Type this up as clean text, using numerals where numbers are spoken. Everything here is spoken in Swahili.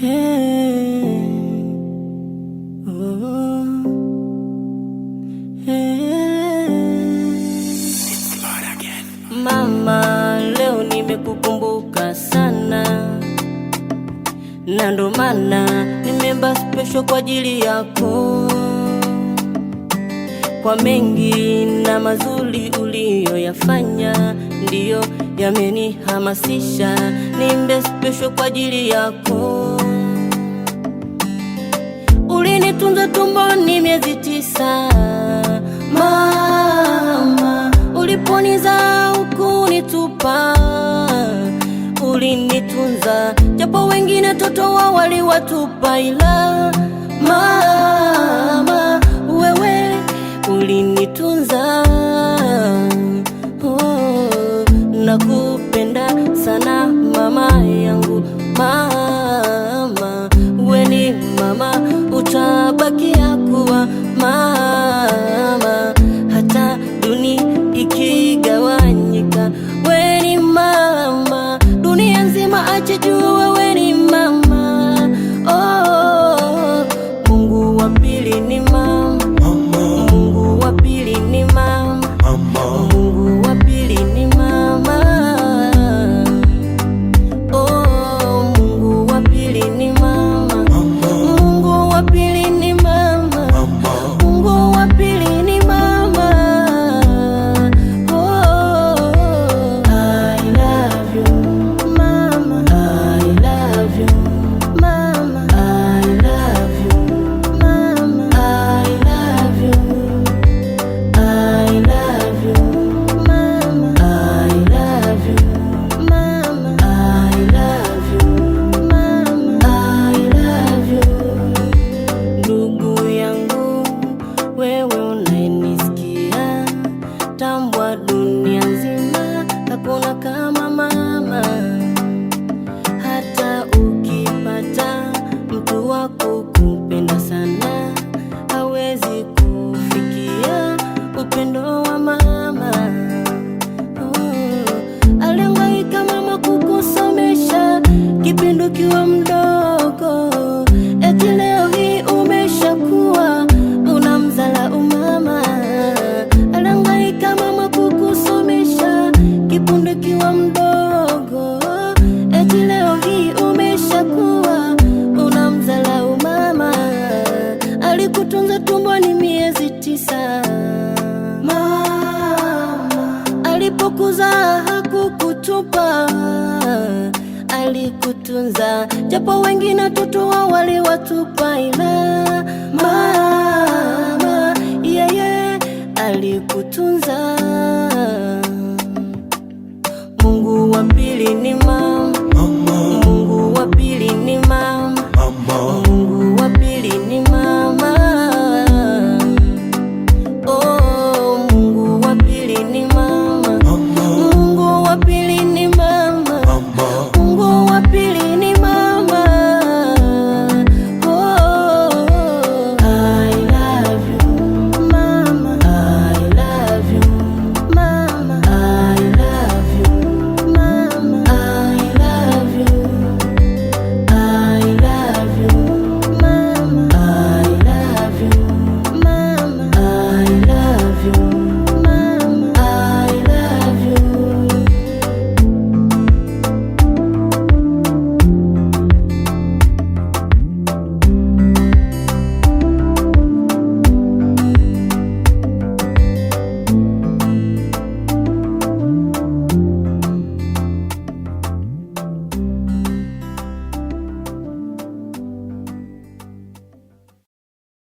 Hey, oh, hey. Mama, leo nimekukumbuka sana, na ndo maana nimeimba special kwa ajili yako, kwa mengi na mazuri uliyoyafanya, ndiyo yamenihamasisha niimbe special kwa ajili yako. Ulinitunza tumboni miezi 9, mama, uliponizaa hukunitupa. Ulinitunza japo wengine toto wao waliwatupa, ila mama, wewe ulinitunza. Nakupenda sana mama yangu, mama, we ni mama, utabakia kuwa mama hata dunia ikigawanyika. We ni mama, dunia nzima ache jua wewe ni mama. Oh, Mungu wa pili ni mama, Mungu wa pili ni mama, Mungu wa pili ni mama. Oh, Mungu wa pili ni mama, Mungu wa pili ni mama, Mungu wa pili ni mama. Oh, I love you mama, I love you mama, I love you mama, I love you, I love you mama, I love you mama, I love you mama, I love you. Ndugu yangu, wewe unayenisikia, tambua dunia nzima hakuna kama mama. Hata ukipata mtu wa kukupenda sana, hawezi kufikia upendo wa mama. Alihangaika mama kukusomesha kipindi ukiwa mdogo, eti leo hii umeshakuwa unamzala umama. Alihangaika mama kukusomesha kipindi ukiwa mdogo, eti leo hii umeshakuwa unamzala umama. Alikutunza tumboni miezi 9, mama, alipokuzaa hakukutupa. Alikutunza japo wengine toto wao waliwatupa, ila mama, yeye alikutunza. Mungu wa pili ni mama.